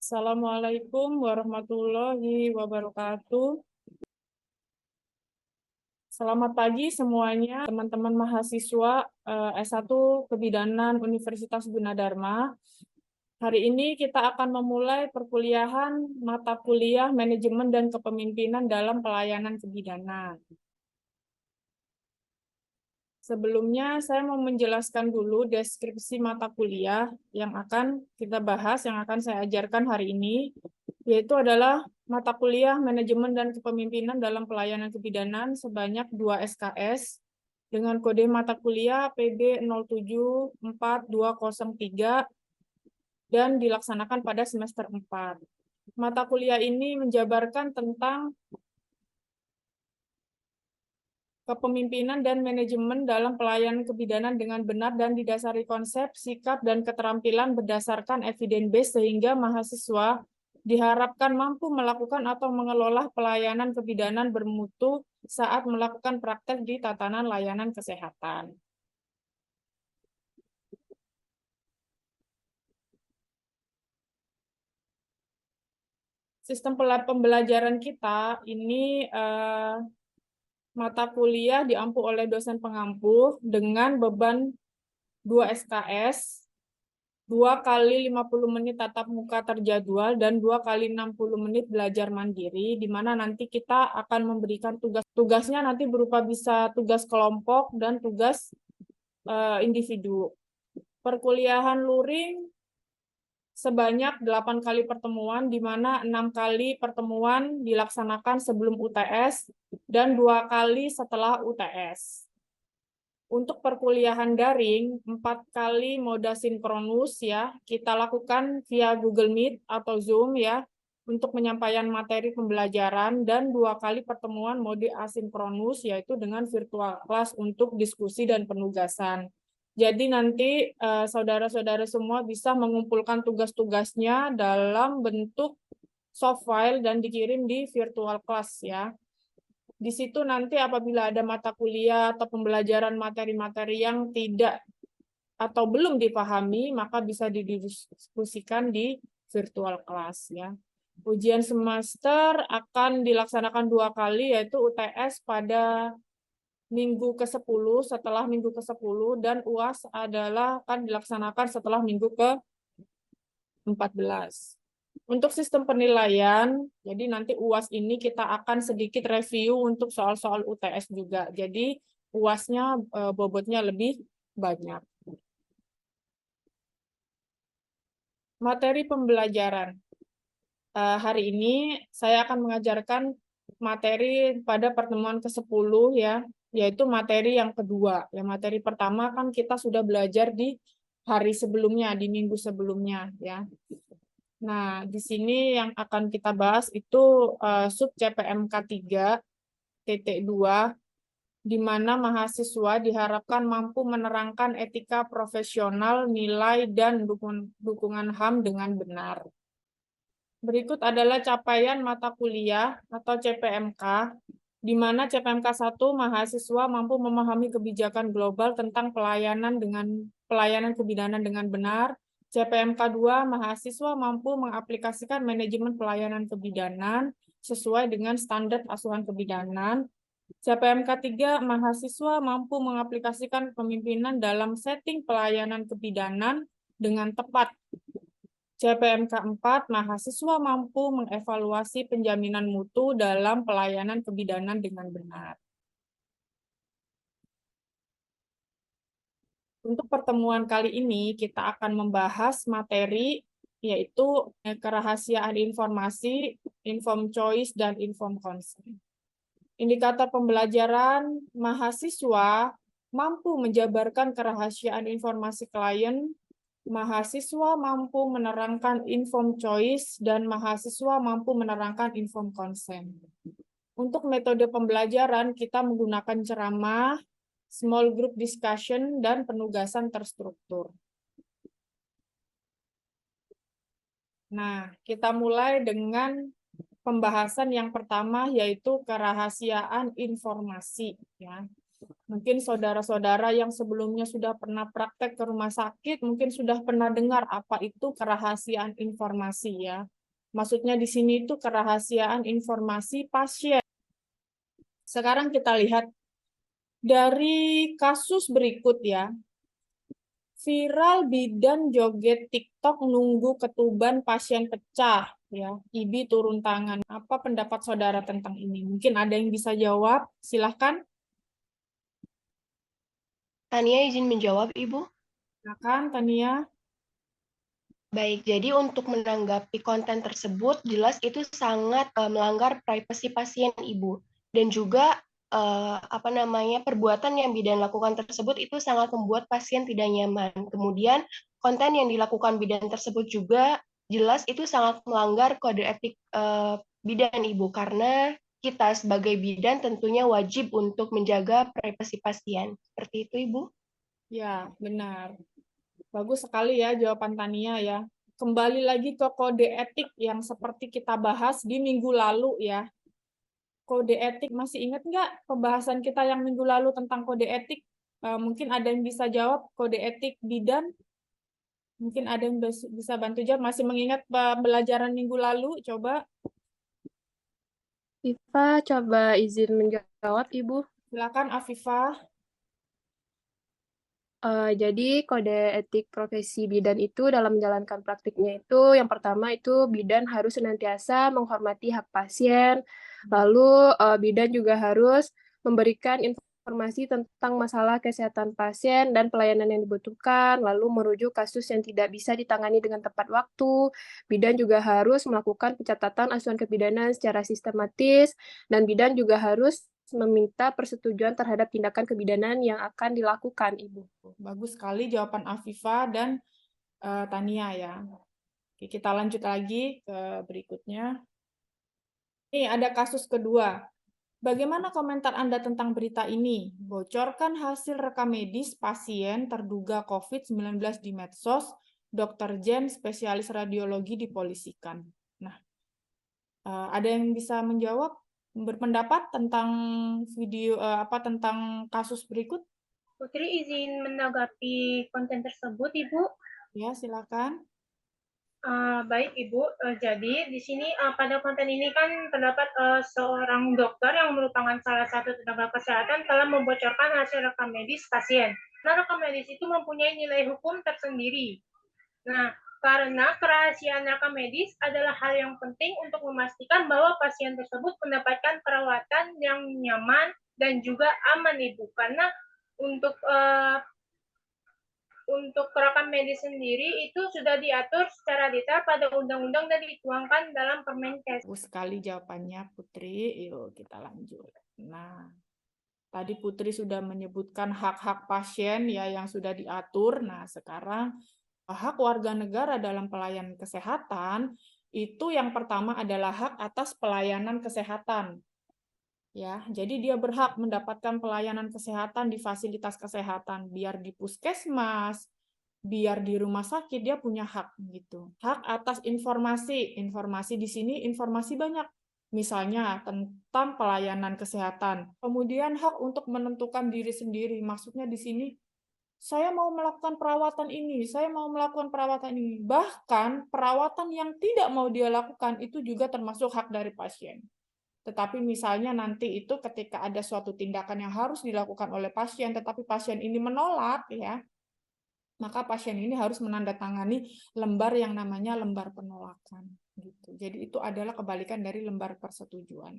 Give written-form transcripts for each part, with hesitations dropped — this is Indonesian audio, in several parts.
Assalamualaikum warahmatullahi wabarakatuh. Selamat pagi semuanya, teman-teman mahasiswa S1 Kebidanan Universitas Gunadarma. Hari ini kita akan memulai perkuliahan mata kuliah Manajemen dan Kepemimpinan dalam Pelayanan Kebidanan. Sebelumnya, saya mau menjelaskan dulu deskripsi mata kuliah yang akan kita bahas, yang akan saya ajarkan hari ini, yaitu adalah mata kuliah Manajemen dan Kepemimpinan dalam Pelayanan Kebidanan sebanyak 2 SKS dengan kode mata kuliah PB 074203 dan dilaksanakan pada semester 4. Mata kuliah ini menjabarkan tentang kepemimpinan dan manajemen dalam pelayanan kebidanan dengan benar dan didasari konsep, sikap, dan keterampilan berdasarkan evidence-based sehingga mahasiswa diharapkan mampu melakukan atau mengelola pelayanan kebidanan bermutu saat melakukan praktek di tatanan layanan kesehatan. Sistem pembelajaran kita ini mata kuliah diampu oleh dosen pengampu dengan beban 2 SKS, 2 kali 50 menit tatap muka terjadwal, dan 2 kali 60 menit belajar mandiri, di mana nanti kita akan memberikan tugasnya nanti berupa bisa tugas kelompok dan tugas individu. Perkuliahan luring sebanyak 8 kali pertemuan, di mana 6 kali pertemuan dilaksanakan sebelum UTS dan 2 kali setelah UTS. Untuk perkuliahan daring, 4 kali moda sinkronus ya, kita lakukan via Google Meet atau Zoom ya, untuk penyampaian materi pembelajaran, dan 2 kali pertemuan mode asinkronus, yaitu dengan virtual class untuk diskusi dan penugasan. Jadi nanti saudara-saudara semua bisa mengumpulkan tugas-tugasnya dalam bentuk soft file dan dikirim di virtual class ya. Di situ nanti apabila ada mata kuliah atau pembelajaran materi-materi yang tidak atau belum dipahami, maka bisa didiskusikan di virtual class ya. Ujian semester akan dilaksanakan 2 kali, yaitu UTS pada minggu ke-10 setelah minggu ke-10, dan UAS adalah akan dilaksanakan setelah minggu ke-14. Untuk sistem penilaian, jadi nanti UAS ini kita akan sedikit review untuk soal-soal UTS juga. Jadi UAS-nya bobotnya lebih banyak. Materi pembelajaran. Hari ini saya akan mengajarkan materi pada pertemuan ke-10 ya, yaitu materi yang kedua. Ya, materi pertama kan kita sudah belajar di hari sebelumnya, di minggu sebelumnya ya. Nah, di sini yang akan kita bahas itu sub CPMK 3.2, di mana mahasiswa diharapkan mampu menerangkan etika profesional, nilai, dan dukungan HAM dengan benar. Berikut adalah capaian mata kuliah atau CPMK, di mana CPMK 1 mahasiswa mampu memahami kebijakan global tentang pelayanan kebidanan dengan benar. CPMK 2 mahasiswa mampu mengaplikasikan manajemen pelayanan kebidanan sesuai dengan standar asuhan kebidanan. CPMK 3 mahasiswa mampu mengaplikasikan pemimpinan dalam setting pelayanan kebidanan dengan tepat. CPMK 4, mahasiswa mampu mengevaluasi penjaminan mutu dalam pelayanan kebidanan dengan benar. Untuk pertemuan kali ini, kita akan membahas materi, yaitu kerahasiaan informasi, informed choice, dan informed consent. Indikator pembelajaran, mahasiswa mampu menjabarkan kerahasiaan informasi klien, mahasiswa mampu menerangkan informed choice, dan mahasiswa mampu menerangkan informed consent. Untuk metode pembelajaran, kita menggunakan ceramah, small group discussion, dan penugasan terstruktur. Nah, kita mulai dengan pembahasan yang pertama, yaitu kerahasiaan informasi. Ya. Mungkin saudara-saudara yang sebelumnya sudah pernah praktek ke rumah sakit, mungkin sudah pernah dengar apa itu kerahasiaan informasi ya. Maksudnya di sini itu kerahasiaan informasi pasien. Sekarang kita lihat dari kasus berikut ya. Viral bidan joget TikTok nunggu ketuban pasien pecah ya. IBI turun tangan. Apa pendapat saudara tentang ini? Mungkin ada yang bisa jawab. Silahkan. Tania izin menjawab, Ibu. Silakan, Tania. Baik, jadi untuk menanggapi konten tersebut, jelas itu sangat melanggar privasi pasien, Ibu. Dan juga perbuatan yang bidan lakukan tersebut itu sangat membuat pasien tidak nyaman. Kemudian konten yang dilakukan bidan tersebut juga jelas itu sangat melanggar kode etik bidan, Ibu, karena kita sebagai bidan tentunya wajib untuk menjaga privasi pasien. Seperti itu, Ibu. Ya, benar. Bagus sekali ya jawaban Tania ya. Kembali lagi ke kode etik yang seperti kita bahas di minggu lalu ya. Kode etik, masih ingat nggak pembahasan kita yang minggu lalu tentang kode etik? Mungkin ada yang bisa jawab kode etik bidan? Mungkin ada yang bisa bantu jawab. Masih mengingat pembelajaran minggu lalu? Coba Viva coba izin menjawab, Ibu. silakan Afifah. Jadi kode etik profesi bidan itu dalam menjalankan praktiknya itu yang pertama itu bidan harus senantiasa menghormati hak pasien, lalu bidan juga harus memberikan informasi tentang masalah kesehatan pasien dan pelayanan yang dibutuhkan, lalu merujuk kasus yang tidak bisa ditangani dengan tepat waktu. Bidan juga harus melakukan pencatatan acuan kebidanan secara sistematis, dan bidan juga harus meminta persetujuan terhadap tindakan kebidanan yang akan dilakukan, Ibu. Bagus sekali jawaban Afifah dan Tania ya. Oke, kita lanjut lagi ke berikutnya. Ini ada kasus kedua. Bagaimana komentar Anda tentang berita ini? Bocorkan hasil rekam medis pasien terduga COVID-19 di medsos, Dr. Jen, spesialis radiologi dipolisikan. Nah, ada yang bisa menjawab, berpendapat tentang tentang kasus berikut? Putri izin menanggapi konten tersebut, Ibu. Ya, silakan. Baik, Ibu. Jadi di sini pada konten ini kan terdapat seorang dokter yang merupakan salah satu tenaga kesehatan telah membocorkan hasil rekam medis pasien. Nah, rekam medis itu mempunyai nilai hukum tersendiri. Nah, karena kerahasiaan rekam medis adalah hal yang penting untuk memastikan bahwa pasien tersebut mendapatkan perawatan yang nyaman dan juga aman, Ibu. Karena untuk rekam medis sendiri itu sudah diatur secara detail pada undang-undang dan dituangkan dalam Permenkes. Bagus sekali jawabannya, Putri. Yuk, kita lanjut. Nah, tadi Putri sudah menyebutkan hak-hak pasien ya yang sudah diatur. Nah, sekarang hak warga negara dalam pelayanan kesehatan itu yang pertama adalah hak atas pelayanan kesehatan. Ya, jadi dia berhak mendapatkan pelayanan kesehatan di fasilitas kesehatan, biar di puskesmas, biar di rumah sakit, dia punya hak gitu. Hak atas informasi, informasi di sini informasi banyak, misalnya tentang pelayanan kesehatan. Kemudian hak untuk menentukan diri sendiri, maksudnya di sini saya mau melakukan perawatan ini, saya mau melakukan perawatan ini. Bahkan perawatan yang tidak mau dia lakukan itu juga termasuk hak dari pasien. Tetapi misalnya nanti itu ketika ada suatu tindakan yang harus dilakukan oleh pasien, tetapi pasien ini menolak, ya, maka pasien ini harus menandatangani lembar yang namanya lembar penolakan. Gitu. Jadi itu adalah kebalikan dari lembar persetujuan.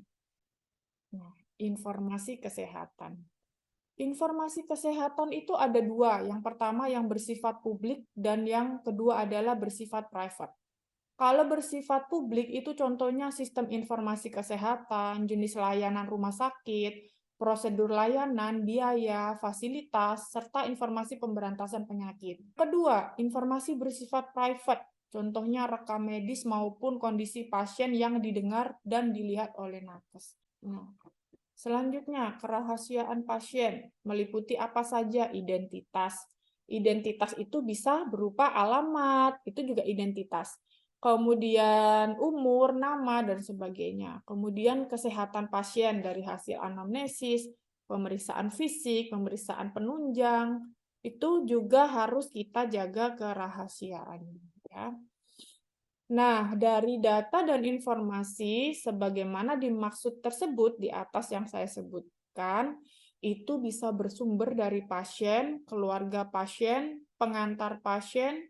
Nah, informasi kesehatan. Informasi kesehatan itu ada dua. Yang pertama yang bersifat publik dan yang kedua adalah bersifat private. Kalau bersifat publik itu contohnya sistem informasi kesehatan, jenis layanan rumah sakit, prosedur layanan, biaya, fasilitas, serta informasi pemberantasan penyakit. Kedua, informasi bersifat private, contohnya rekam medis maupun kondisi pasien yang didengar dan dilihat oleh nakes. Selanjutnya, kerahasiaan pasien meliputi apa saja? Identitas. Identitas itu bisa berupa alamat, itu juga identitas. Kemudian umur, nama, dan sebagainya. Kemudian kesehatan pasien dari hasil anamnesis, pemeriksaan fisik, pemeriksaan penunjang, itu juga harus kita jaga kerahasiaannya. Ya. Nah, dari data dan informasi sebagaimana dimaksud tersebut di atas yang saya sebutkan, itu bisa bersumber dari pasien, keluarga pasien, pengantar pasien,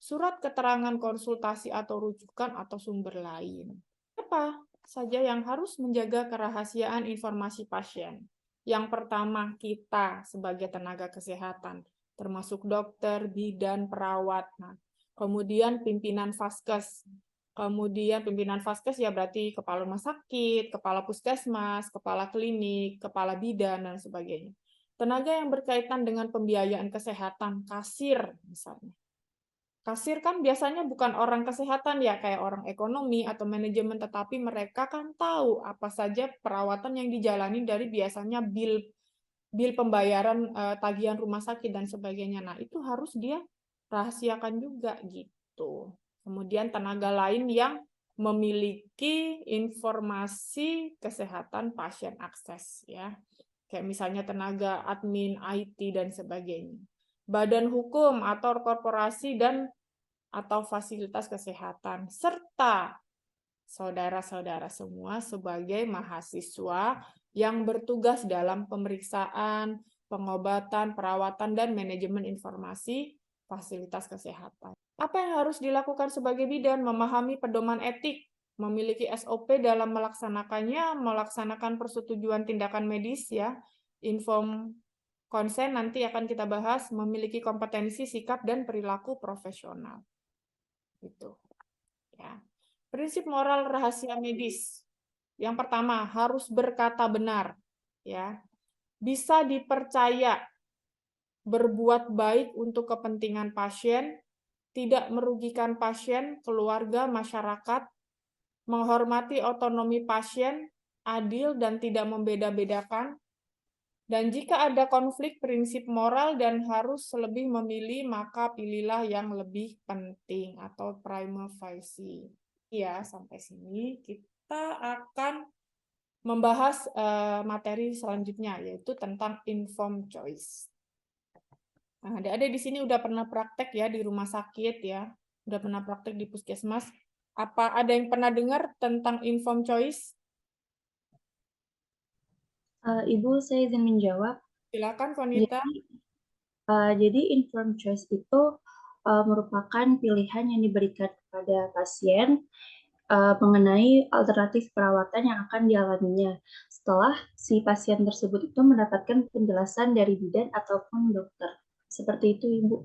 surat keterangan konsultasi atau rujukan atau sumber lain. Apa saja yang harus menjaga kerahasiaan informasi pasien? Yang pertama, kita sebagai tenaga kesehatan, termasuk dokter, bidan, perawat. Nah, kemudian pimpinan Vaskes. Kemudian pimpinan Vaskes ya berarti kepala rumah sakit, kepala puskesmas, kepala klinik, kepala bidan, dan sebagainya. Tenaga yang berkaitan dengan pembiayaan kesehatan, kasir misalnya. Kasir kan biasanya bukan orang kesehatan ya, kayak orang ekonomi atau manajemen, tetapi mereka kan tahu apa saja perawatan yang dijalani dari biasanya bil pembayaran tagihan rumah sakit dan sebagainya. Nah, itu harus dia rahasiakan juga gitu. Kemudian tenaga lain yang memiliki informasi kesehatan pasien akses ya. Kayak misalnya tenaga admin, IT dan sebagainya. Badan hukum atau korporasi dan atau fasilitas kesehatan, serta saudara-saudara semua sebagai mahasiswa yang bertugas dalam pemeriksaan, pengobatan, perawatan, dan manajemen informasi fasilitas kesehatan. Apa yang harus dilakukan sebagai bidan? Memahami pedoman etik, memiliki SOP dalam melaksanakannya, melaksanakan persetujuan tindakan medis ya, inform konsen nanti akan kita bahas, memiliki kompetensi, sikap, dan perilaku profesional. Gitu. Ya. Prinsip moral rahasia medis. Yang pertama, harus berkata benar, ya. Bisa dipercaya, berbuat baik untuk kepentingan pasien, tidak merugikan pasien, keluarga, masyarakat, menghormati otonomi pasien, adil dan tidak membeda-bedakan. Dan jika ada konflik prinsip moral dan harus lebih memilih, maka pilihlah yang lebih penting atau prima facie. Ya, sampai sini kita akan membahas materi selanjutnya, yaitu tentang informed choice. Nah, adik-adik di sini udah pernah praktek ya di rumah sakit ya, udah pernah praktek di puskesmas. Apa ada yang pernah dengar tentang informed choice? Ibu, saya izin menjawab. Silakan, Konita. Jadi informed choice itu merupakan pilihan yang diberikan kepada pasien mengenai alternatif perawatan yang akan dialaminya setelah si pasien tersebut itu mendapatkan penjelasan dari bidan ataupun dokter. Seperti itu, Ibu.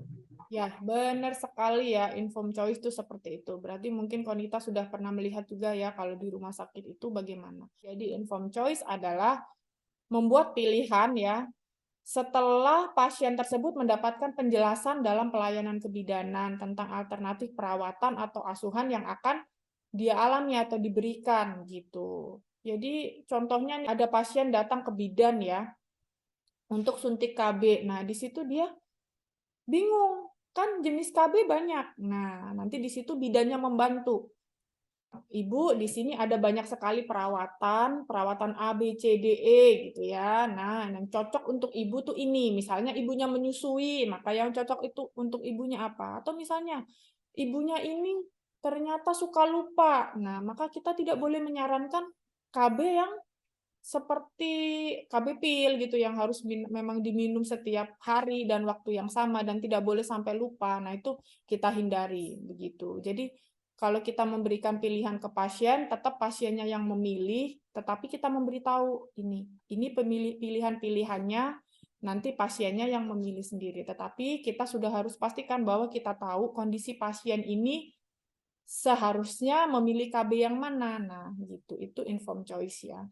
Ya, benar sekali ya, informed choice itu seperti itu. Berarti mungkin Konita sudah pernah melihat juga ya kalau di rumah sakit itu bagaimana. Jadi informed choice adalah membuat pilihan ya setelah pasien tersebut mendapatkan penjelasan dalam pelayanan kebidanan tentang alternatif perawatan atau asuhan yang akan dia alami atau diberikan gitu. Jadi contohnya ada pasien datang ke bidan ya untuk suntik KB. Nah, di situ dia bingung, kan jenis KB banyak. Nah, nanti di situ bidannya membantu. Ibu, di sini ada banyak sekali perawatan A, B, C, D, E gitu ya. Nah, yang cocok untuk ibu tuh ini. Misalnya ibunya menyusui, maka yang cocok itu untuk ibunya apa? Atau misalnya ibunya ini ternyata suka lupa. Nah, maka kita tidak boleh menyarankan KB yang seperti KB pil gitu yang harus memang diminum setiap hari dan waktu yang sama dan tidak boleh sampai lupa. Nah, itu kita hindari begitu. Jadi kalau kita memberikan pilihan ke pasien, tetap pasiennya yang memilih, tetapi kita memberitahu ini pilihan-pilihannya, nanti pasiennya yang memilih sendiri. Tetapi kita sudah harus pastikan bahwa kita tahu kondisi pasien ini seharusnya memilih KB yang mana. Nah, gitu. Itu informed choice ya.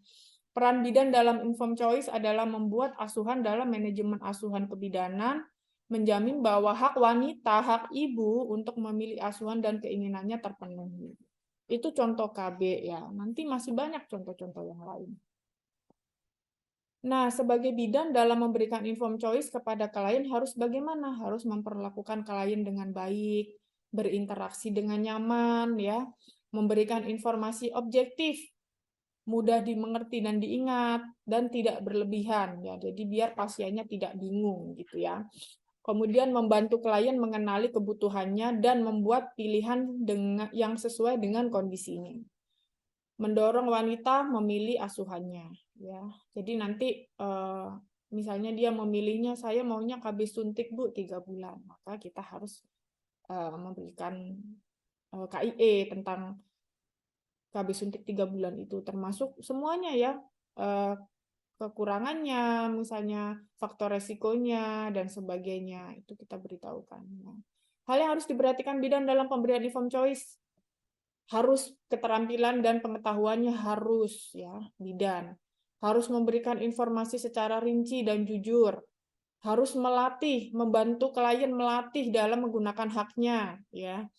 Peran bidan dalam informed choice adalah membuat asuhan dalam manajemen asuhan kebidanan, menjamin bahwa hak wanita, hak ibu untuk memilih asuhan dan keinginannya terpenuhi. Itu contoh KB ya. Nanti masih banyak contoh-contoh yang lain. Nah, sebagai bidan dalam memberikan informed choice kepada klien harus bagaimana? Harus memperlakukan klien dengan baik, berinteraksi dengan nyaman ya, memberikan informasi objektif, mudah dimengerti dan diingat, dan tidak berlebihan ya. Jadi biar pasiennya tidak bingung gitu ya. Kemudian membantu klien mengenali kebutuhannya dan membuat pilihan yang sesuai dengan kondisinya. Mendorong wanita memilih asuhannya, ya. Jadi nanti misalnya dia memilihnya, saya maunya KB suntik Bu 3 bulan, maka kita harus memberikan KIE tentang KB suntik 3 bulan itu, termasuk semuanya ya, kekurangannya, misalnya faktor resikonya, dan sebagainya, itu kita beritahukan. Hal yang harus diperhatikan bidan dalam pemberian informed choice, harus keterampilan dan pengetahuannya harus ya, bidan. Harus memberikan informasi secara rinci dan jujur. Harus melatih, membantu klien melatih dalam menggunakan haknya, ya.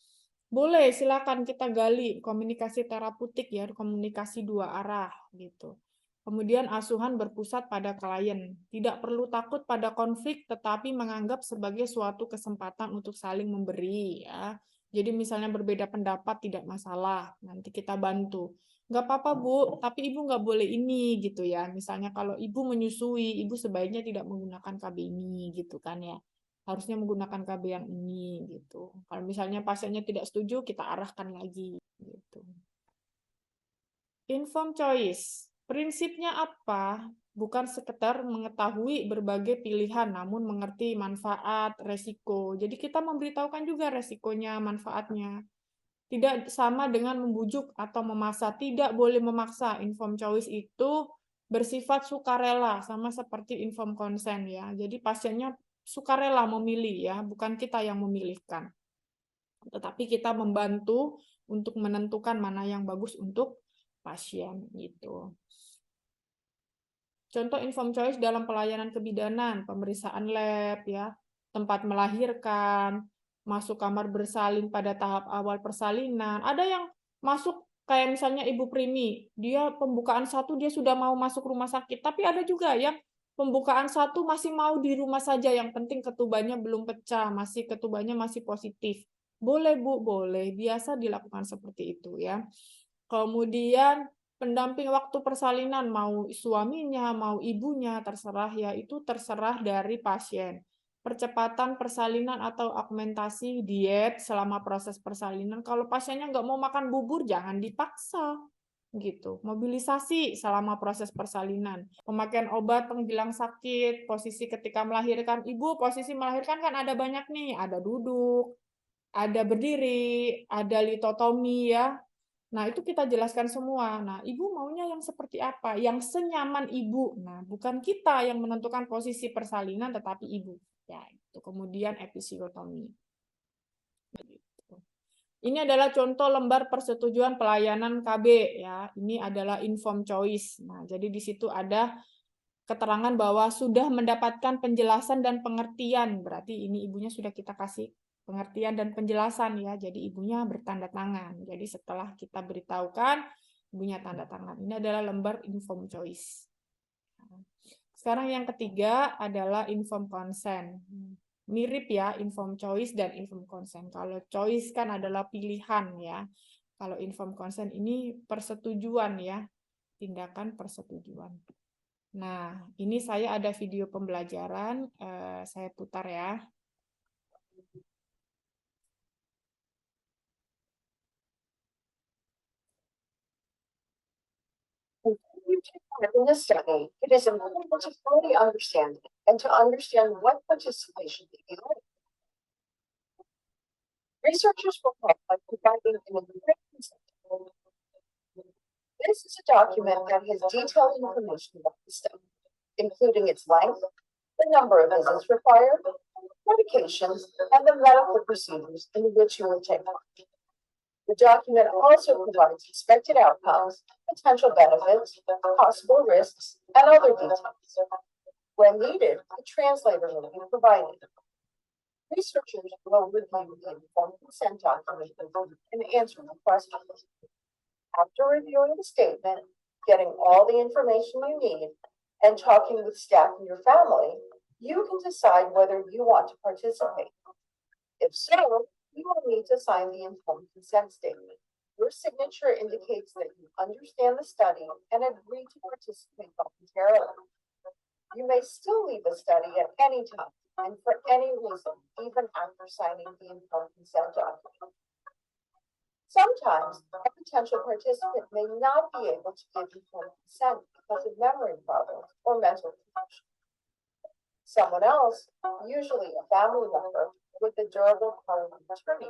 Boleh, silakan kita gali komunikasi terapeutik ya, komunikasi 2 arah gitu. Kemudian asuhan berpusat pada klien. Tidak perlu takut pada konflik, tetapi menganggap sebagai suatu kesempatan untuk saling memberi ya. Jadi misalnya berbeda pendapat tidak masalah, nanti kita bantu. Nggak apa-apa Bu, tapi Ibu nggak boleh ini gitu ya. Misalnya kalau Ibu menyusui, Ibu sebaiknya tidak menggunakan KB ini gitu kan ya. Harusnya menggunakan KB yang ini gitu. Kalau misalnya pasiennya tidak setuju, kita arahkan lagi gitu. Informed choice. Prinsipnya apa? Bukan sekedar mengetahui berbagai pilihan, namun mengerti manfaat, resiko. Jadi kita memberitahukan juga resikonya, manfaatnya. Tidak sama dengan membujuk atau memaksa. Tidak boleh memaksa. Informed choice itu bersifat sukarela, sama seperti informed consent ya. Jadi pasiennya sukarela memilih ya, bukan kita yang memilihkan. Tetapi kita membantu untuk menentukan mana yang bagus untuk pasien gitu. Contoh informed choice dalam pelayanan kebidanan, pemeriksaan lab ya, tempat melahirkan, masuk kamar bersalin pada tahap awal persalinan. Ada yang masuk kayak misalnya Ibu Primi, dia pembukaan 1 dia sudah mau masuk rumah sakit, tapi ada juga yang pembukaan 1 masih mau di rumah saja, yang penting ketubannya belum pecah, ketubannya masih positif. Boleh Bu, boleh, biasa dilakukan seperti itu ya. Kemudian pendamping waktu persalinan, mau suaminya, mau ibunya, terserah ya, itu terserah dari pasien. Percepatan persalinan atau augmentasi diet selama proses persalinan. Kalau pasiennya nggak mau makan bubur, jangan dipaksa. Gitu. Mobilisasi selama proses persalinan. Pemakaian obat penghilang sakit, posisi ketika melahirkan. Ibu, posisi melahirkan kan ada banyak nih, ada duduk, ada berdiri, ada litotomi ya. Nah, itu kita jelaskan semua. Nah, ibu maunya yang seperti apa? Yang senyaman ibu. Nah, bukan kita yang menentukan posisi persalinan, tetapi ibu. Ya, itu. Kemudian episiotomi. Ini adalah contoh lembar persetujuan pelayanan KB ya. Ini adalah informed choice. Nah, jadi di situ ada keterangan bahwa sudah mendapatkan penjelasan dan pengertian. Berarti ini ibunya sudah kita kasih pengertian dan penjelasan ya. Jadi ibunya bertanda tangan. Jadi setelah kita beritahukan, ibunya tanda tangan. Ini adalah lembar informed choice. Sekarang yang ketiga adalah informed consent. Mirip ya, informed choice dan informed consent. Kalau choice kan adalah pilihan ya. Kalau informed consent ini persetujuan ya. Tindakan persetujuan. Nah, ini saya ada video pembelajaran, saya putar ya. In this study, it is important to fully understand it and to understand what participation may be like. Researchers will help by providing an information. This is a document that has detailed information about the study, including its length, the number of visits required, medications, and the medical procedures in which you will take part. The document also provides expected outcomes, potential benefits, possible risks, and other details. When needed, a translator will be provided. Researchers will review the informed consent document and answer the questions. After reviewing the statement, getting all the information you need, and talking with staff and your family, you can decide whether you want to participate. If so, you will need to sign the informed consent statement. Your signature indicates that you understand the study and agree to participate voluntarily. You may still leave the study at any time and for any reason, even after signing the informed consent document. Sometimes a potential participant may not be able to give informed consent because of memory problems or mental confusion. Someone else, usually a family member with a durable power of attorney,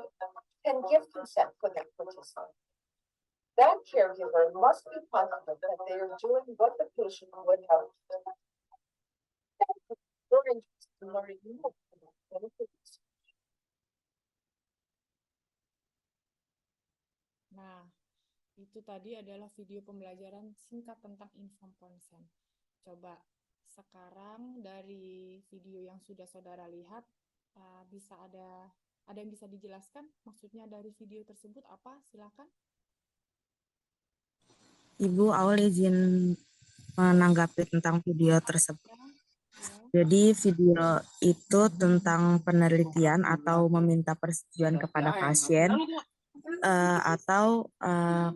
can give consent for that participant. That caregiver must be confident that they are doing what the patient would have. You're interested in learning more about clinical research. Nah, itu tadi adalah video pembelajaran singkat tentang informed consent. Coba sekarang dari video yang sudah saudara lihat, bisa ada yang bisa dijelaskan maksudnya dari video tersebut apa? Silakan. Ibu Aul izin menanggapi tentang video tersebut. Jadi video itu tentang penelitian atau meminta persetujuan kepada pasien, atau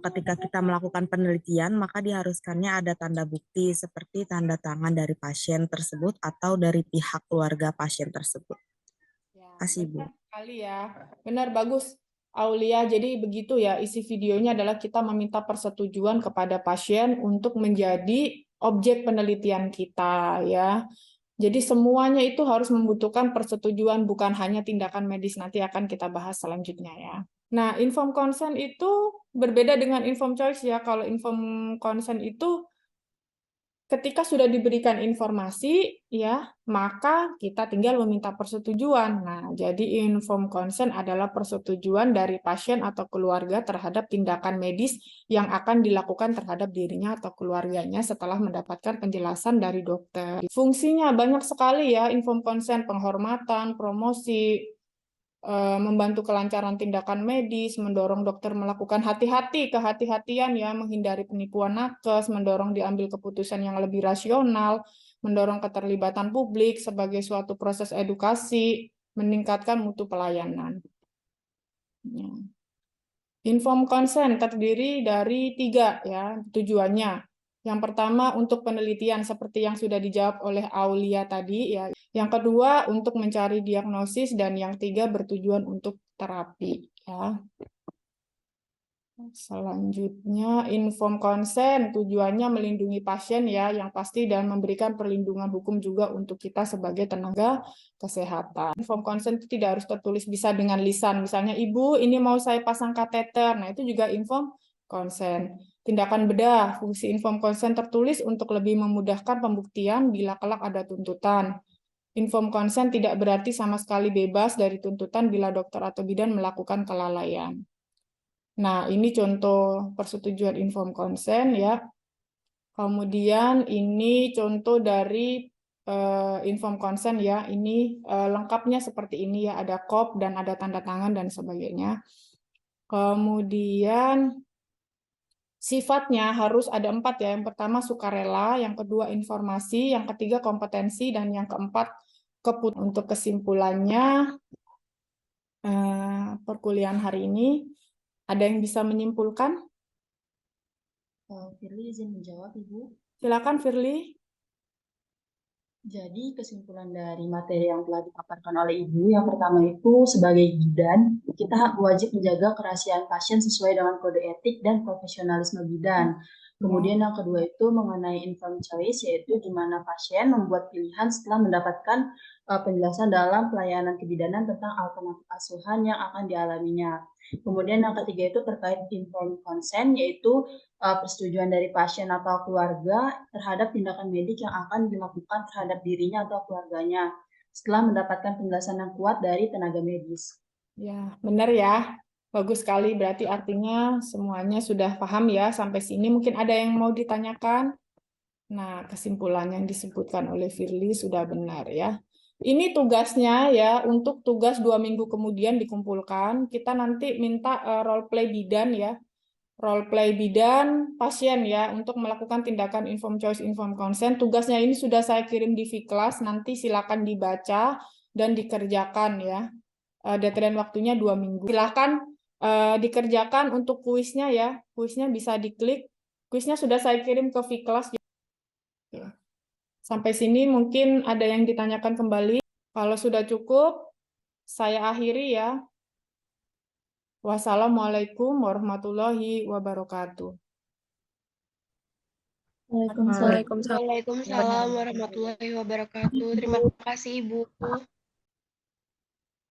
ketika kita melakukan penelitian maka diharuskannya ada tanda bukti seperti tanda tangan dari pasien tersebut atau dari pihak keluarga pasien tersebut. Terima kasih, Bu. Benar sekali ya, benar, bagus Aulia. Jadi begitu ya, isi videonya adalah kita meminta persetujuan kepada pasien untuk menjadi objek penelitian kita ya. Jadi semuanya itu harus membutuhkan persetujuan, bukan hanya tindakan medis. Nanti akan kita bahas selanjutnya ya. Nah, informed consent itu berbeda dengan informed choice ya. Kalau informed consent itu ketika sudah diberikan informasi ya, maka kita tinggal meminta persetujuan. Nah, jadi informed consent adalah persetujuan dari pasien atau keluarga terhadap tindakan medis yang akan dilakukan terhadap dirinya atau keluarganya setelah mendapatkan penjelasan dari dokter. Fungsinya banyak sekali ya, informed consent, penghormatan, promosi, membantu kelancaran tindakan medis, mendorong dokter melakukan kehati-hatian ya, menghindari penipuan nakes, mendorong diambil keputusan yang lebih rasional, mendorong keterlibatan publik sebagai suatu proses edukasi, meningkatkan mutu pelayanan. Ya. Informed consent terdiri dari 3 ya tujuannya. Yang pertama untuk penelitian seperti yang sudah dijawab oleh Aulia tadi ya. Yang kedua untuk mencari diagnosis dan yang 3 bertujuan untuk terapi ya. Selanjutnya informed consent tujuannya melindungi pasien ya yang pasti dan memberikan perlindungan hukum juga untuk kita sebagai tenaga kesehatan. Informed consent itu tidak harus tertulis, bisa dengan lisan. Misalnya, Ibu, ini mau saya pasang kateter. Nah, itu juga informed consent. Tindakan bedah, fungsi informed consent tertulis untuk lebih memudahkan pembuktian bila kelak ada tuntutan. Informed consent tidak berarti sama sekali bebas dari tuntutan bila dokter atau bidan melakukan kelalaian. Nah, ini contoh persetujuan informed consent ya. Kemudian ini contoh dari informed consent ya. Ini lengkapnya seperti ini ya, ada kop dan ada tanda tangan dan sebagainya. Kemudian sifatnya harus ada 4 ya. Yang pertama sukarela, yang kedua informasi, yang ketiga kompetensi, dan yang keempat keputusan. Untuk kesimpulannya perkuliahan hari ini, ada yang bisa menyimpulkan? Firly izin menjawab, Ibu. Silakan Firly. Jadi kesimpulan dari materi yang telah dipaparkan oleh Ibu, yang pertama itu sebagai bidan, kita wajib menjaga kerahasiaan pasien sesuai dengan kode etik dan profesionalisme bidan. Kemudian yang kedua itu mengenai informed choice, yaitu di mana pasien membuat pilihan setelah mendapatkan penjelasan dalam pelayanan kebidanan tentang alternatif asuhan yang akan dialaminya. Kemudian yang ketiga itu terkait informed consent, yaitu persetujuan dari pasien atau keluarga terhadap tindakan medik yang akan dilakukan terhadap dirinya atau keluarganya setelah mendapatkan penjelasan yang kuat dari tenaga medis. Ya, benar ya. Bagus sekali, berarti artinya semuanya sudah paham ya sampai sini. Mungkin ada yang mau ditanyakan? Nah, kesimpulan yang disebutkan oleh Firly sudah benar ya. Ini tugasnya ya, untuk tugas 2 minggu kemudian dikumpulkan. Kita nanti minta role play bidan ya. Role play bidan pasien ya, untuk melakukan tindakan informed choice, informed consent. Tugasnya ini sudah saya kirim di Vkelas, nanti silakan dibaca dan dikerjakan ya. Deadline waktunya 2 minggu. Silakan dikerjakan untuk kuisnya ya. Kuisnya bisa diklik. Kuisnya sudah saya kirim ke Vkelas. Sampai sini mungkin ada yang ditanyakan kembali. Kalau sudah cukup, saya akhiri ya. Wassalamualaikum warahmatullahi wabarakatuh. Waalaikumsalam. Waalaikumsalam. Waalaikumsalam warahmatullahi wabarakatuh. Terima kasih, Ibu.